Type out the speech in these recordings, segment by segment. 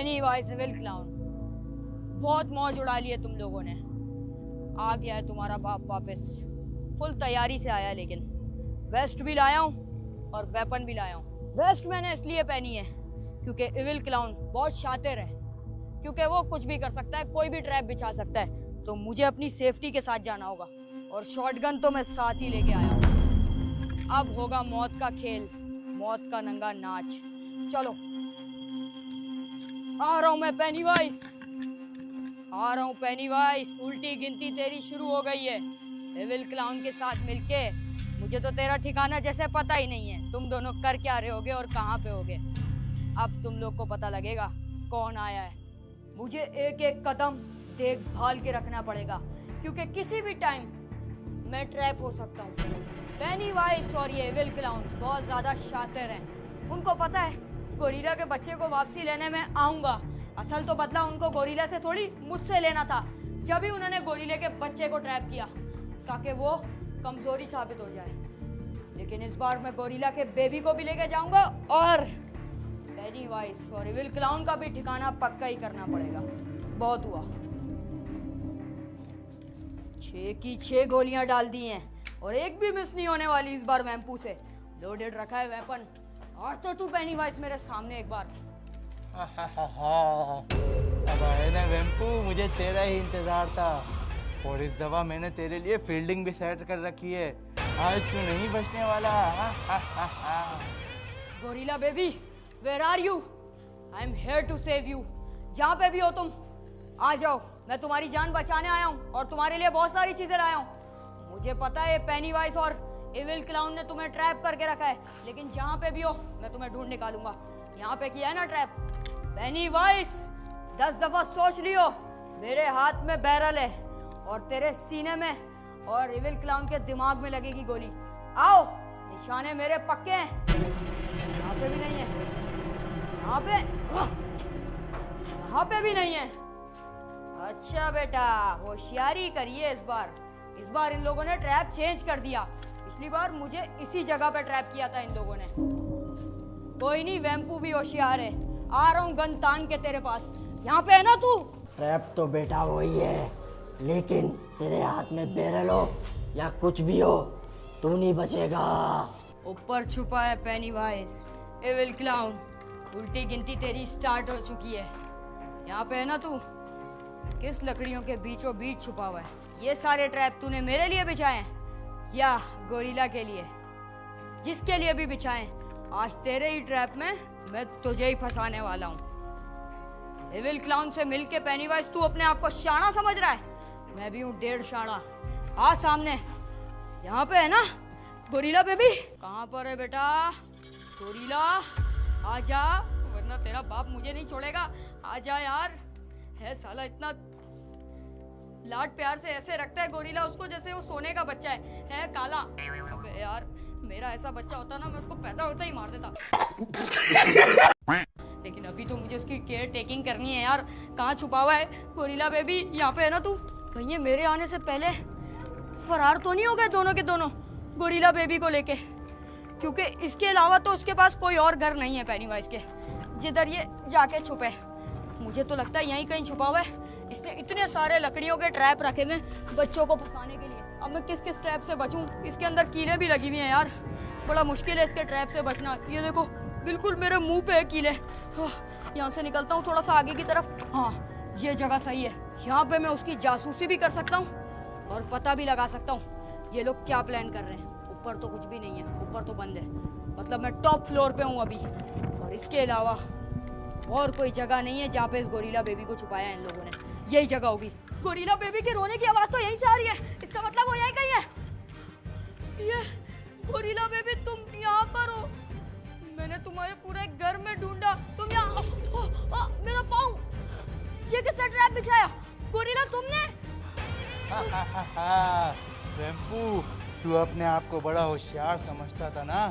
Penny-wise will clown, बहुत मौज उड़ा ली है तुम लोगों ने। आ गया है तुम्हारा बाप वापस, फुल तैयारी से आया, लेकिन वेस्ट भी लाया हूँ और वेपन भी लाया हूँ। वेस्ट मैंने इसलिए पहनी है क्योंकि इविल क्लाउन बहुत शातिर है, क्योंकि वो कुछ भी कर सकता है, कोई भी ट्रैप बिछा सकता है। तो मुझे अपनी सेफ्टी के साथ जाना होगा, और शॉटगन तो मैं साथ ही लेके आया हूँ। अब होगा मौत का खेल, मौत का नंगा नाच। चलो, आ रहा हूँ मैं पेनीवाइज, आ रहा हूँ पेनीवाइज। उल्टी गिनती तेरी शुरू हो गई है। एविल क्लाउन के साथ मिलके मुझे तो तेरा ठिकाना जैसे पता ही नहीं है। तुम दोनों कर क्या रहे होगे और कहाँ पे होगे। अब तुम लोग को पता लगेगा कौन आया है। मुझे एक एक कदम देखभाल के रखना पड़ेगा, क्योंकि किसी भी टाइम मैं ट्रैप हो सकता हूँ। पेनीवाइज और ये एविल क्लाउन बहुत ज़्यादा शातिर हैं। उनको पता है गोरिल्ला के बच्चे को वापसी लेने में आऊँगा। असल तो बदला उनको गोरिल्ला से थोड़ी मुझसे लेना था, जब ही उन्होंने गोरिल्ले के बच्चे को ट्रैप किया ताकि वो कमजोरी साबित हो जाए। लेकिन इस बार मैं गोरिल्ला के बेबी को भी लेके जाऊंगा, और पेनीवाइज और एविल क्लाउन का भी ठिकाना पक्का ही करना पड़ेगा। बहुत हुआ, 6 की 6 गोलियां डाल दी हैं और एक भी मिस नहीं होने वाली इस बार वैम्पू से। लोडेड रखा है वेपन। और तो तू पेनीवाइज मेरे सामने एक बार। अब आए ना वेम्पू, मुझे तेरा ही इंतजार था, और इस दफा मैंने तेरे लिए फील्डिंग भी सेट कर रखी है। आज तू नहीं बचने वाला। Gorilla baby, where are you? I am here to save you. जहाँ पे भी हो तुम, आ जाओ। मैं तुम्हारी जान बचाने आया हूँ और तुम्हारे लिए बहुत सारी चीजें लाया हूँ। मुझे पता है पेनीवाइज और एविल क्लाउन ने तुम्हें ट्रैप करके रखा है, लेकिन जहाँ पे भी हो मैं तुम्हें ढूंढ निकालूंगा। यहाँ पे किया है ना ट्रैप? पेनीवाइज 10 दफा सोच लियो। मेरे हाथ में बैरल है और तेरे सीने में और एविल क्लाउन के दिमाग में लगेगी गोली। आओ, निशाने मेरे पक्के हैं। यहाँ पे भी नहीं है, यहाँ पे भी नहीं है। अच्छा बेटा, होशियारी करिए इस बार। इस बार इन लोगों ने ट्रैप चेंज कर दिया। पिछली बार मुझे इसी जगह पे ट्रैप किया था इन लोगों ने। कोई नहीं, वैम्पू भी होशियार है। आ रहा हूँ गन तान के तेरे पास। यहाँ पे है ना तू? ट्रैप तो बेटा वही है, लेकिन तेरे हाथ में बैरल हो या कुछ भी हो, तू नहीं बचेगा। ऊपर छुपा है पेनीवाइज। एविल क्लाउन, उल्टी गिनती तेरी स्टार्ट हो चुकी है। यहाँ पे है ना तू? किस लकड़ियों के बीचों बीच छुपा हुआ है? ये सारे ट्रैप तूने मेरे लिए बिछाए हैं या गोरिल्ला के लिए? जिसके लिए भी बिछाए, आज तेरे ही ट्रैप में मैं तुझे ही फंसाने वाला हूँ। एविल क्लाउन से मिलके पेनीवाइज तू अपने आप को शाना समझ रहा है? मैं भी हूँ 1.5 शाना। आ सामने। यहाँ पे है ना गोरिल्ला बेबी? कहाँ पर है बेटा गोरिल्ला? आजा, वरना तेरा बाप मुझे नहीं छोड़ेगा। आजा यार। है साला इतना लाड प्यार से ऐसे रखता है गोरिल्ला उसको जैसे वो सोने का बच्चा है काला। अबे यार, मेरा ऐसा बच्चा होता ना, मैं उसको पैदा होता ही मार देता। लेकिन अभी तो मुझे उसकी केयर टेकिंग करनी है यार। कहाँ छुपा हुआ है गोरिल्ला बेबी? यहाँ पे है ना तू? भैया मेरे आने से पहले फरार तो नहीं हो गए दोनों के दोनों गोरिल्ला बेबी को लेके? क्योंकि इसके अलावा तो उसके पास कोई और घर नहीं है पेनीवाइज के, जिधर ये जाके छुपे। मुझे तो लगता है यहीं कहीं छुपा हुआ है। इसने इतने सारे लकड़ियों के ट्रैप रखे हुए बच्चों को फंसाने के लिए। अब मैं किस किस ट्रैप से बचूं? इसके अंदर कीले भी लगी हुई हैं यार। बड़ा मुश्किल है इसके ट्रैप से बचना। ये देखो, बिल्कुल मेरे मुंह पे है कीले। यहाँ से निकलता हूँ थोड़ा सा आगे की तरफ। हाँ, ये जगह सही है। यहाँ पे मैं उसकी जासूसी भी कर सकता हूँ और पता भी लगा सकता हूँ ये लोग क्या प्लान कर रहे हैं। ऊपर तो कुछ भी नहीं है, ऊपर तो बंद है। मतलब मैं टॉप फ्लोर पे हूँ अभी, और इसके अलावा और कोई जगह नहीं है जहाँ पे इस गोरिल्ला बेबी को छुपाया है इन लोगों ने। यही जगह होगी। गोरिल्ला बेबी के रोने की आवाज तो यहीं से आ रही है। इसका मतलब वो यहीं कहीं है। ये गोरिल्ला बेबी, तुम यहाँ पर हो? मैंने तुम्हारे पूरे घर में ढूंढा, तुम यहाँ। मेरा पाँव! ये किसने ट्रैप बिछाया? गोरिल्ला तुमने? वेम्पू, तू अपने आप को बड़ा होशियार समझता था ना।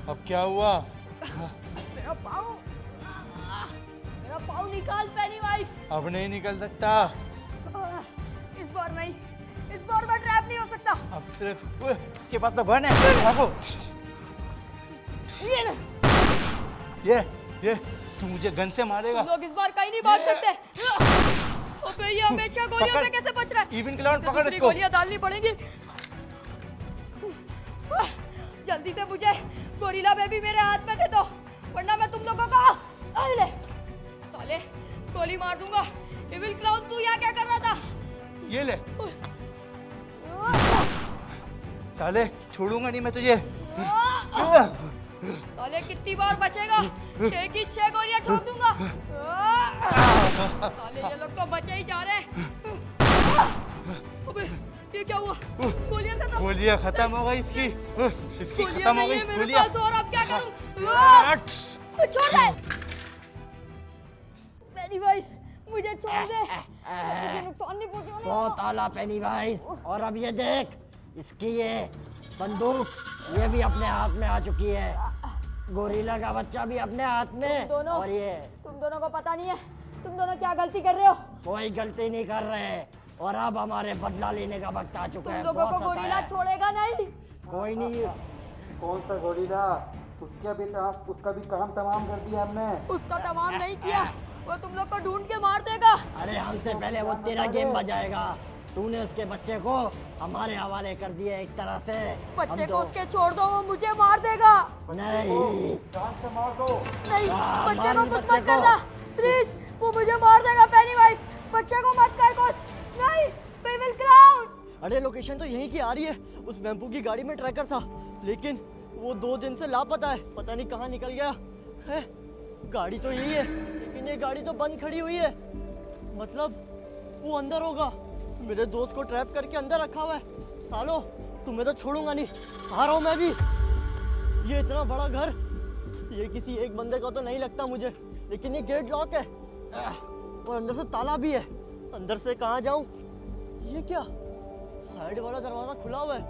अब क्या हुआ? मेरा पाँव! मेरा पाँव निकाल पेनीवाइज। अब नहीं निकल सकता। इस बार नहीं, इस बार मैं ट्रैप नहीं हो सकता। अब सिर्फ इसके पास तो गन है। भागो। ये तू मुझे गन से मारेगा। तुम लोग इस बार कहीं नहीं भाग सकते। अबे ये हमेशा गोलियों से कैसे बच रहा है? इवन क्लाउन इसे पकड़ दूसरी इसको। गोलियां डालनी पड़ेंगी। जल्दी से मुझे गोरिल्ला बेबी मेरे हाथ में दे दो, वरना मैं तुम लोगों को अरे साले गोली मार दूंगा। इविल क्लाउन तू यहाँ क्या कर रहा था? ये ले साले, छोड़ूंगा नहीं मैं तुझे। साले कितनी बार बचेगा? 6 की 6 गोलियां ठोक दूंगा। साले ये लोग तो बचे ही जा रहे हैं। अबे ये क्या हुआ? गोलियां खत्म। गोलियां खत्म हो गई इसकी गोलियां खत्म हो नहीं गई है मेरे गोलियां। पास, और अब क्या करूं? छोड़ दे पेनीवाइज, मुझे छोड़ दे। मैं तुझे नुकसान नहीं पहुंचाऊंगा। बहुत आला पेनीवाइज। और अब ये देख, इसकी ये बंदूक ये भी अपने हाथ में आ चुकी है। गोरिल्ला का बच्चा भी अपने हाथ में। दोनों और ये तुम दोनों को पता नहीं है तुम दोनों क्या गलती कर रहे हो। कोई गलती नहीं कर रहे, और अब हमारे बदला लेने का वक्त आ चुका तुम है। लोगों को बहुत गोरिल्ला सताया है। छोड़ेगा नहीं। कोई नहीं। कौन सा गोरिल्ला? उसका भी काम तमाम कर दिया हमने। उसका तमाम नहीं किया, वो तुम लोग को ढूंढ के मार देगा। अरे हमसे पहले वो तेरा गेम बजाएगा। तूने उसके बच्चे को हमारे हवाले कर दिया एक तरह से। बच्चे हम को तो उसके छोड़ दो, वो मुझे मार देगा। नहीं, जान से मार दो। नहीं, वाह, बच्चे मार को इस कुछ बच्चे मत को। करना प्लीज, वो मुझे मार देगा। पेनीवाइज बच्चे को मत कर कुछ। नहीं इविल क्लाउन। अरे लोकेशन तो यहीं की आ रही है। उस वेम्पू की गाड़ी में ट्रैकर था, लेकिन वो 2 दिन से लापता है। पता नहीं कहाँ निकल गया है। गाड़ी तो यही है, लेकिन ये गाड़ी तो बंद खड़ी हुई है। मतलब वो अंदर होगा। मेरे दोस्त को ट्रैप करके अंदर रखा हुआ है। सालो, तुम्हें तो छोड़ूंगा नहीं। आ रहा हूँ मैं भी। ये इतना बड़ा घर, ये किसी एक बंदे का तो नहीं लगता मुझे, लेकिन ये गेट लॉक है और अंदर से ताला भी है। अंदर से कहाँ जाऊँ? ये क्या, साइड वाला दरवाजा खुला हुआ है।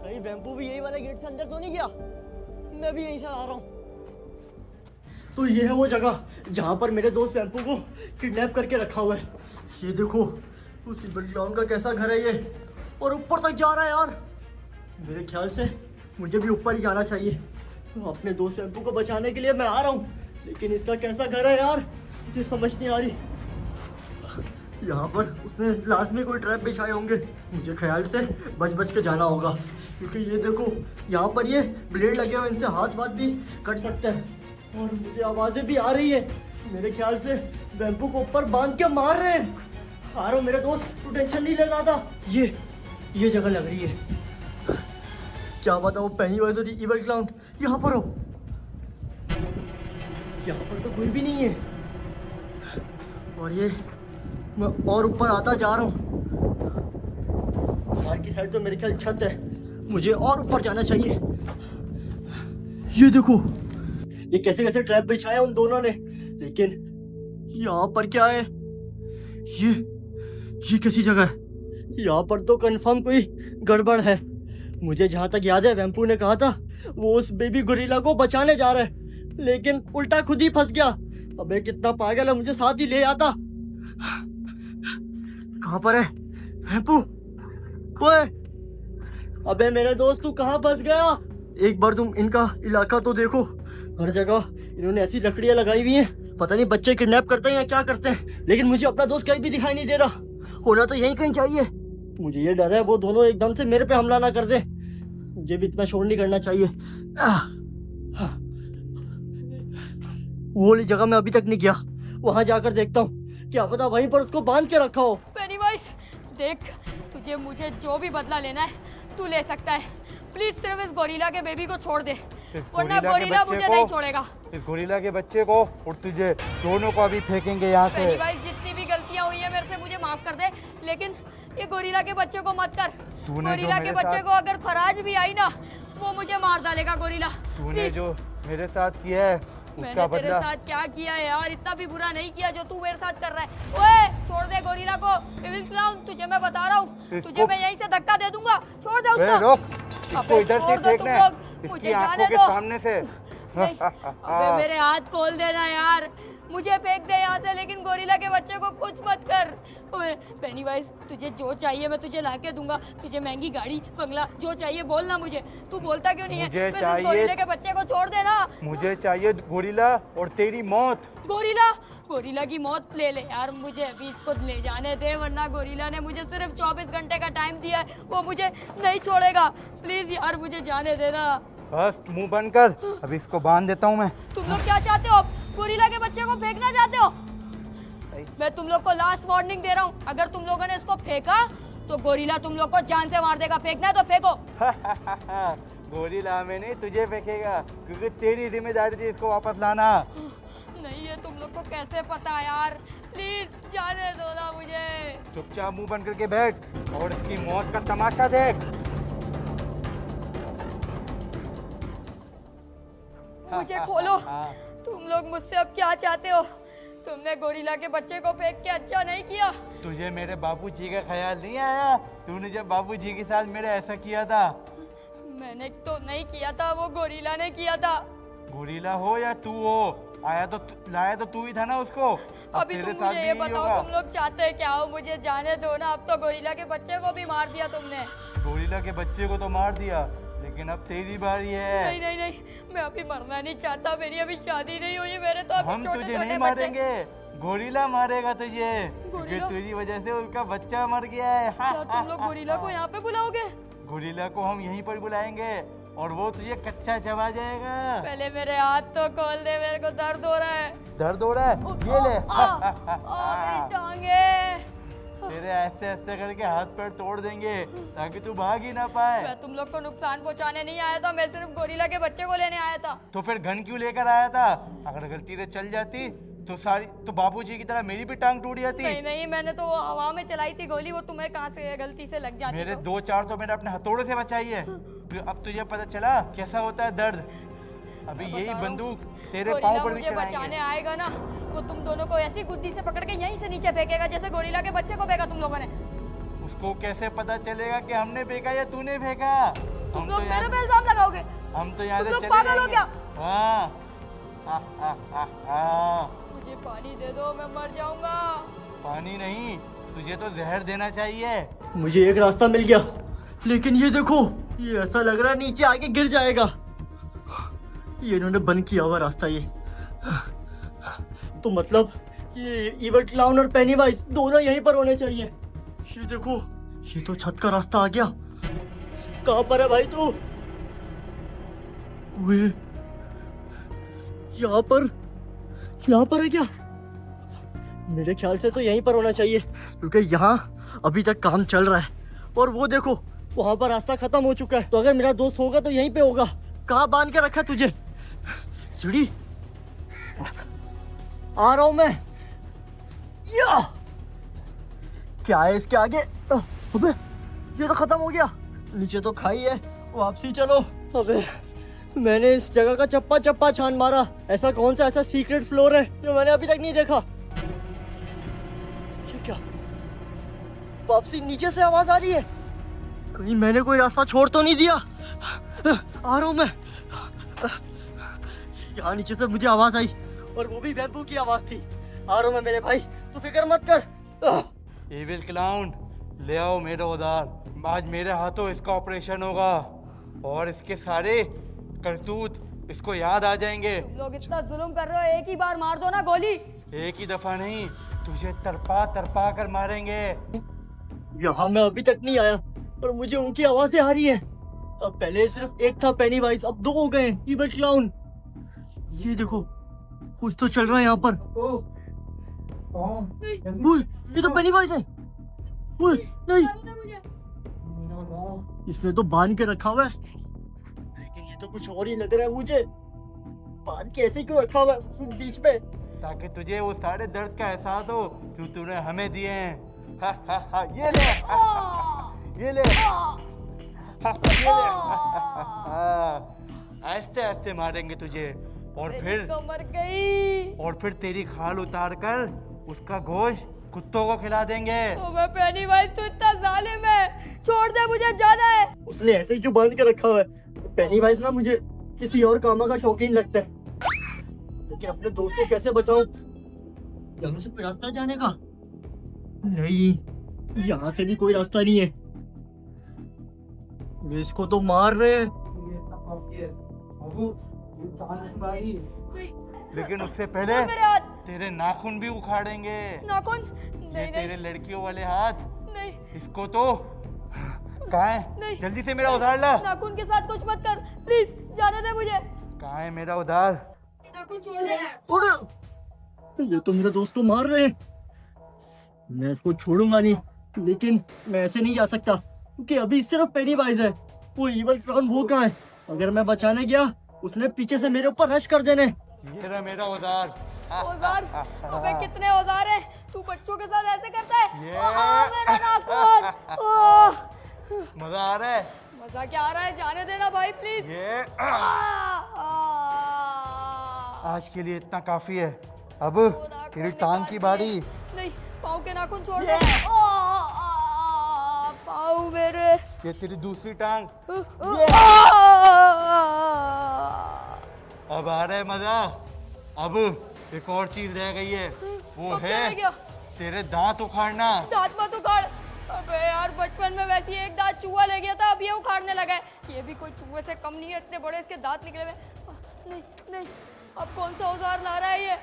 कहीं वेम्पू भी यही वाले गेट से अंदर तो नहीं गया? मैं भी यहीं से आ रहा हूँ। तो ये है वो जगह जहाँ पर मेरे दोस्त वेम्पू को किडनैप करके रखा हुआ है। ये देखो, उस इविल क्लाउन का कैसा घर है ये, और ऊपर तक जा रहा है यार। मेरे ख्याल से मुझे भी ऊपर ही जाना चाहिए। तो अपने दोस्त वेम्पू को बचाने के लिए मैं आ रहा हूँ, लेकिन इसका कैसा घर है यार, मुझे समझ नहीं आ रही। यहाँ पर उसने लाजमी कोई ट्रैप बिछाए होंगे। मुझे ख्याल से बच बच के जाना होगा, क्योंकि ये देखो यहाँ पर ये ब्लेड लगे हुए, इनसे हाथ वाथ भी कट सकते हैं। और मुझे आवाज़ें भी आ रही है। मेरे ख्याल से वेम्पू को ऊपर बांध के मार रहे हैं। आ रहा हूँ मेरे दोस्त, तू टेंशन नहीं ले ज़्यादा। ये जगह लग रही है। क्या पता वो पेनीवाइज और इविल क्लाउन यहाँ पर हो। यहाँ पर तो कोई भी नहीं है। और ये मैं और ऊपर आता जा रहा हूँ। बाहर की साइड तो मेरे ख्याल छत है, मुझे और ऊपर जाना चाहिए। ये देखो, ये कैसे कैसे ट्रैप बिछाया उन दोनों ने, लेकिन यहाँ पर क्या है? ये कैसी जगह है? यहाँ पर तो कंफर्म कोई गड़बड़ है। मुझे जहाँ तक याद है वेम्पू ने कहा था वो उस बेबी गोरिल्ला को बचाने जा रहा है, लेकिन उल्टा खुद ही फंस गया। अबे कितना पागल है, मुझे साथ ही ले आता। कहाँ पर है वेम्पू? ओए, अबे मेरे दोस्त तू कहाँ फंस गया? एक बार तुम इनका इलाका तो देखो, हर जगह इन्होंने ऐसी लकड़ियां लगाई हुई हैं। पता नहीं बच्चे किडनैप करते हैं या क्या करते हैं, लेकिन मुझे अपना दोस्त कहीं भी दिखाई नहीं दे रहा। होना तो यहीं कहीं चाहिए। मुझे ये डर है वो दोनों एकदम से मेरे पे हमला ना कर दे। मुझे भी इतना शोर नहीं करना चाहिए। वो वाली जगह मैं अभी तक नहीं गया, वहां जाकर देखता हूँ, क्या पता वहीं पर उसको बांध के रखा हो। पेनीवाइज देख, तुझे मुझे जो भी बदला लेना है तू ले सकता है। प्लीज सिर्फ इस गोरिल्ला के बेबी को छोड़ दे, वरना गोरिल्ला मुझे नहीं छोड़ेगा। इस गोरिल्ला के बच्चे को और तुझे दोनों को अभी फेंकेंगे यहाँ से। पेनीवाइज जितनी भी गलतियां हुई है मेरे से मुझे माफ कर दे, लेकिन ये गोरिल्ला के बच्चे को मत कर। गोरिल्ला के बच्चे को अगर खराज भी आई ना, वो मुझे मार डालेगा गोरिल्ला। तूने जो मेरे साथ किया है उसका मैंने तेरे बदला। साथ क्या किया है यार? इतना भी बुरा नहीं किया जो तू मेरे साथ कर रहा है। ओए छोड़ दे गोरिल्ला को। इविल क्लाउन तुझे मैं बता रहा हूँ, तुझे मैं यहीं से धक्का दे दूंगा। छोड़ दे उसको। रोक, इसको अबे इधर छोड़ से दो फेंकना तुम है, लोग, मुझे इसकी आंखों जाने के दो। सामने से। नहीं, अबे मेरे हाथ खोल देना यार, मुझे फेंक दे यहाँ से, लेकिन गोरिल्ला के बच्चे को कुछ मत कर। ओए पेनीवाइज, तुझे जो चाहिए मैं तुझे ला के दूंगा। तुझे महंगी गाड़ी, बंगला, जो चाहिए बोलना मुझे। तू बोलता क्यों नहीं है? मुझे बस इस चाहिए- गोरिल्ले के बच्चे को छोड़ देना। मुझे चाहिए गोरिल्ला और तेरी मौत। गोरिल्ला की मौत ले ले यार, मुझे अभी इसको ले जाने दे, वरना गोरिल्ला ने मुझे सिर्फ 24 घंटे का टाइम दिया है, वो मुझे नहीं छोड़ेगा। प्लीज यार मुझे जाने देना। बस मुंह बंद कर, अभी इसको बांध देता हूँ मैं। तुम लोग क्या चाहते हो? गोरिल्ला के बच्चे को फेंकना चाहते हो? मैं तुम लोग को लास्ट वार्निंग दे रहा हूँ, अगर तुम लोगों ने इसको फेंका तो गोरिल्ला तुम लोग को जान से मार देगा। फेंकना है तो फेंको। गोरिल्ला हमें नहीं, तुझे फेंकेगा, क्योंकि तेरी जिम्मेदारी थी इसको वापस लाना। नहीं ये तुम लोग को कैसे पता यार? प्लीज जाने दो ना मुझे। चुपचाप मुंह बंद करके बैठ और इसकी मौत का तमाशा देख। मुझे खोलो। तुम लोग मुझसे अब क्या चाहते हो? तुमने गोरिल्ला के बच्चे को फेंक के अच्छा नहीं किया। तुझे मेरे बाबूजी का ख्याल नहीं आया? तूने जब बाबूजी के साथ मेरे ऐसा किया था। मैंने तो नहीं किया था, वो गोरिल्ला ने किया था। गोरिल्ला हो या तू हो, लाया तो तू ही था ना उसको। अब अभी तेरे तुम साथ मुझे भी ये यही बताओ होगा। तुम लोग चाहते क्या हो? मुझे जाने दो ना। अब तो गोरिल्ला के बच्चे को भी मार दिया तुमने। गोरिल्ला के बच्चे को तो मार दिया, लेकिन अब तेरी बारी है। नहीं नहीं नहीं, मैं अभी मरना नहीं चाहता। मेरी अभी शादी नहीं हुई, मेरे तो अभी हम छोटे तुझे छोटे नहीं बच्चे। मारेंगे, गोरिल्ला मारेगा तुझे, क्योंकि गोरिल्ला? तेरी वजह से उसका बच्चा मर गया है। क्या तुम लोग गोरिल्ला को यहाँ पे बुलाओगे? गोरिल्ला को हम यहीं पर बुलाएंगे और वो तुझे कच्चा चबा जाएगा। पहले मेरे हाथ तो खोल दे, मेरे को दर्द हो रहा है। दर्द हो रहा है? ये ले। मेरी टांगे। तेरे ऐसे ऐसे करके हाथ पैर तोड़ देंगे ताकि तू भाग ही ना पाए। मैं तुम लोग को नुकसान पहुंचाने नहीं आया था, मैं सिर्फ गोरिल्ला के बच्चे को लेने आया था। तो फिर गन क्यों लेकर आया था? अगर गलती से चल जाती तो बाबूजी की तरह मेरी भी टांग टूट जाती। नहीं नहीं, मैंने तो हवा में चलाई थी गोली, वो तुम्हें कहाँ से गलती से लग जाती? मेरे तो? 2-4 तो मैंने अपने हथौड़े से बचाई है। फिर अब तुझे पता चला कैसा होता है दर्द। अभी मैं यही बता रहा हूँ, बंदूक तेरे गोरिल्ला पाँव पर भी मुझे बचाने चलाएंगे। आएगा ना, वो तुम दोनों को ऐसी गुद्दी से पकड़ के यहीं से नीचे फेंकेगा जैसे गोरिल्ला के बच्चे को फेंका तुम लोगों ने। उसको कैसे पता चलेगा कि हमने फेंका या तूने फेंका? तुम लोग मेरे पे इल्जाम लगाओगे? हम तो यहाँ तुम से लोग चले पागल हो जाएंगे। क्या? हाँ। मुझे पानी दे दो, मैं मर जाऊंगा। पानी नहीं, तुझे तो जहर देना चाहिए। मुझे एक रास्ता मिल गया, लेकिन ये देखो, ये ऐसा लग रहा है नीचे आके गिर जाएगा। ये इन्होंने बंद किया हुआ रास्ता ये। तो मतलब ये इवल क्लाउन और पेनीवाइज दोनों यहीं पर होने चाहिए। ये देखो, ये तो छत का रास्ता आ गया। कहाँ पर है भाई तू? वे यहाँ पर है क्या? मेरे ख्याल से तो यहीं पर होना चाहिए, क्योंकि यहाँ अभी तक काम चल रहा है। और वो देखो, वहां पर रास्ता खत्म हो चुका है। तो अगर मेरा दोस्त होगा तो यहीं पे होगा। कहाँ बांध के रखा है तुझे? सीढ़ी आ रहा हूं मैं। या क्या है इसके आगे? अबे ये तो खत्म हो गया। नीचे तो खाई है, वापसी चलो। अबे मैंने इस जगह का चप्पा चप्पा छान मारा। ऐसा कौन सा ऐसा सीक्रेट फ्लोर है जो मैंने अभी तक नहीं देखा? ये क्या? वापसी नीचे से आवाज आ रही है। कहीं मैंने कोई रास्ता छोड़ तो नहीं दिया? आ रहा हूं मैं। यहाँ नीचे से मुझे आवाज आई, और वो भी बैम्बू की आवाज थी। आ रहा हूं मैं मेरे भाई, तू फिक्र मत कर। एविल क्लाउन, ले आओ मेरा उधार। आज मेरे हाथों इसका ऑपरेशन होगा और इसके सारे करतूत इसको याद आ जाएंगे। तुम लोग इतना जुल्म कर रहे हो, एक ही बार मार दो ना गोली। एक ही दफा नहीं, तुझे तरपा तरपा कर मारेंगे। यहाँ मैं अभी तक नहीं आया और मुझे उनकी आवाजें आ रही है। अब पहले सिर्फ एक था पेनीवाइज, अब दो हो गए इवल क्लाउन। ये देखो, कुछ तो चल रहा है यहाँ पर। ओए, ये तो पेनीवाइज है। ओए, नहीं, इसने तो बांध के रखा हुआ है, लेकिन ये तो कुछ और ही लग रहा है मुझे। बांध के ऐसे क्यों रखा हुआ है बीच में? ताकि तुझे वो सारे दर्द का एहसास हो जो तूने हमें दिए हैं। हा, हा, हा, ये ले, ये ले, ये ले। ऐसे ऐसे मारेंगे तुझे और मर गई। फिर तेरी खाल उतार कर उसका गोश्त कुत्तों को खिला देंगे। ओ मैं पेनीवाइज, तू इतना जालिम है। छोड़ दे, मुझे जाना है। उसने ऐसे ही क्यों बांध के रखा हुआ है? पेनीवाइज ना मुझे किसी और कामा का शौकीन लगता है, लेकिन अपने दोस्त को कैसे बचाऊं यहाँ से कोई रास्ता जाने का? नहीं, यहाँ से भी कोई रास्ता नहीं है। ये इसको तो मार रहे हैं। लेकिन उससे पहले मेरे हाथ। तेरे नाखून भी उखाड़ेंगे। नाखून? ये नहीं तेरे नहीं लड़कियों वाले हाथ, नहीं इसको तो कहाँ है? नहीं। जल्दी से मेरा उधार ला। नाखून के साथ कुछ मत कर, प्लीज जाने दे मुझे। कहाँ है मेरा उधार? नाखून छोड़ दे। ये तो मेरे दोस्त को मार रहे हैं। मैं इसको छोड़ूंगा नहीं, लेकिन मैं ऐसे नहीं जा सकता क्योंकि अभी सिर्फ पेनीवाइज है। वो इवल क्लाउन वो कहाँ है? अगर मैं बचाने गया उसने पीछे से मेरे ऊपर रश कर देने। ये रहा मेरा उधार। औजार? अबे कितने औजार हैं? तू बच्चों के साथ ऐसे करता है? ये। मेरा नाखून। ओह, मजा आ रहा है? मजा क्या आ रहा है? जाने देना भाई प्लीज। ये आज के लिए इतना काफी है। अब तेरी टांग की बारी। नहीं, पाँव के नाखून छोड़ दे। पाँव मेरे। ये तेरी दूसरी टांग। अब आ रहा है मजा। अब एक और चीज रह गई है, वो अब क्या रह है गया? तेरे दांत उखाड़ना। दांत मत उखाड़। अबे यार बचपन में वैसे ही एक दांत चूहा ले गया था, अब ये उखाड़ने लगा है। ये भी कोई चूहे से कम नहीं है, इतने बड़े इसके दांत निकले हुए। नहीं नहीं, अब कौन सा औजार ला रहा है ये?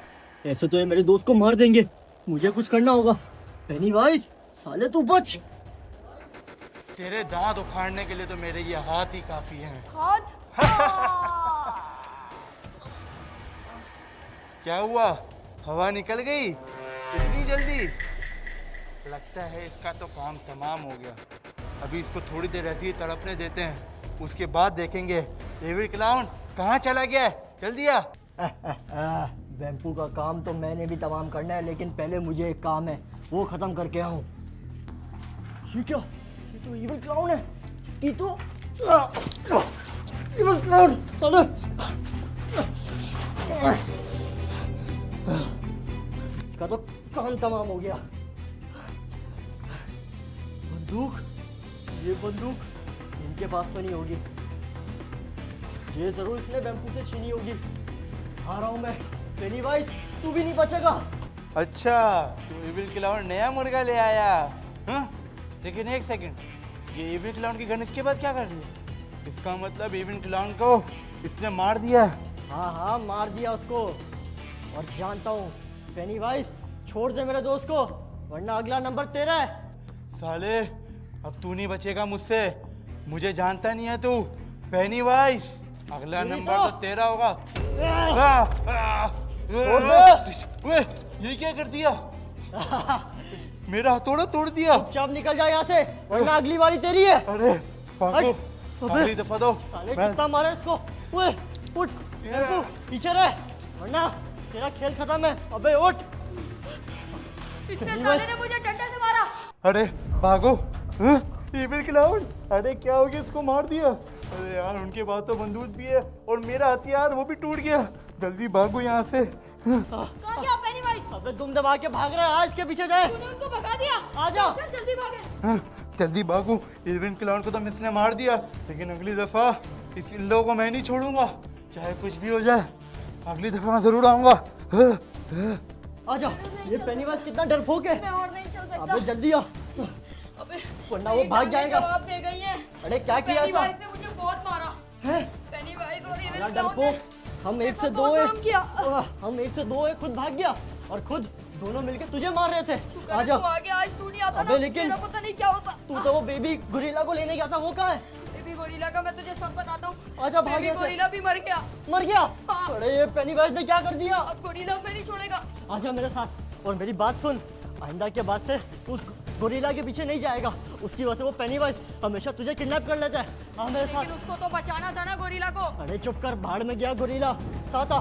ऐसे तो ये मेरे दोस्त को मार देंगे, मुझे कुछ करना होगा। पेनीवाइज साले तू बच। तेरे दांत उखाड़ने के लिए तो मेरे ये हाथ ही काफी हैं। हाथ? क्या हुआ? हवा निकल गई इतनी जल्दी? लगता है इसका तो काम तमाम हो गया। अभी इसको थोड़ी देर ऐसी ही तड़पने देते हैं, उसके बाद देखेंगे एविल क्लाउन कहाँ चला गया है। जल्दी आ। वैम्पू का काम तो मैंने भी तमाम करना है, लेकिन पहले मुझे एक काम है, वो खत्म करके आऊं। ये क्या? ये तो इविल क्लाउन है। इसकी तो इविल क्लाउन साले। इसका तो काम तमाम हो गया। बंदूक? ये बंदूक इनके पास तो नहीं होगी। ये जरूर इसने वैम्पू से छीनी होगी। आ रहा हूं मैं। पेनीवाइज तू भी नहीं बचेगा। अच्छा, तो एविल क्लाउन नया मुर्गा ले आया। हाँ? लेकिन एक सेकंड, ये एविल क्लाउन की गन इसके पास क्या कर रही है? इसका मतलब एविल क्लाउन को इसने मार दिया। हाँ हाँ, मार दिया उसको। और जानता हूँ पेनीवाइज, छोड़ दे मेरे दोस्त को, वरना अगला नंबर तेरा है। साले, अब तू नहीं बचेगा मुझसे। मुझे जानता नहीं है तू। पेनीवाइज, अगला यही नंबर तो। तो तेरा होगा। छोड़ दे। ओए, ये क्या कर दिया? मेरा हथौड़ा तोड़ दिया। चुपचाप निकल जा यहाँ से, वरना अगली बारी तेरी है। अरे भागो, अबे। अगली दफा दो। साले मैं- कितना मारा इसको। ओए उठ, वैम्पू पीछे रह, वरना तेरा खेल खत्म है। अबे उठ। इसने पेनीवाइज। साले ने मुझे डंडे से मारा। अरे भागो। हाँ? एविल क्लाउन, अरे क्या हो गया? इसको मार दिया। अरे यार, उनके पास तो बंदूक भी है और मेरा हथियार वो भी टूट गया। जल्दी भागो यहाँ से। कहाँ गया पेनीवाइज? अबे तुम दबा के भाग रहे हैं, आज के पीछे जाए। तूने उनको भगा दिया। आ जा। चल जल्दी भागे। हाँ, जल्दी भागो। एविल क्लाउन को तो इसने मार दिया, लेकिन अगली दफा इन लोगों को मैं नहीं छोड़ूंगा, चाहे कुछ भी हो जाए। अगली दफा मैं जरूर आऊंगा। आ जा। ये पेनीवाइज कितना डरपोक है। मैं और नहीं चल सकता। अबे जल्दी आ, अबे वरना वो मेरी भाग टांगें जाएगा। जवाब दे गई हैं। अरे क्या किया था? पेनीवाइज ने मुझे बहुत मारा। हैं? पेनीवाइज और एविल साला क्लाउन ने डरपोक। हम एक से ऐसा दो बहुत है। जुर्म किया। हम एक से दो है, खुद भाग गया और खुद दोनों मिलके तुझे मार रहे थे। शुक्र आ है जा। तू आ गया, आज तू नहीं आता अबे ना, लेकिन- मेरा पता नहीं क्या होता। तू तो वो बेबी गोरिल्ला को लेने गया था, वो कहाँ है? बेबी गोरिल्ला का मैं तुझे सब बताता हूँ। आजा, भाग बेबी यहाँ से। गोरिल्ला भी मर गया। मर गया? हाँ। अरे ये पेनीवाइज ने क्या कर दिया? अब गोरिल्ला में नहीं छोड़ेगा। आजा मेरे साथ और मेरी बात सुन। आइंदा के बाद से उस गोरिल्ला के पीछे नहीं जाएगा। उसकी वजह से वो पेनीवाइज हमेशा तुझे किडनैप कर लेता है। आ मेरे लेकिन साथ। उसको तो बचाना था ना गोरिल्ला को। अरे चुप कर, भाड़ में गया गोरिल्ला। साथ आ।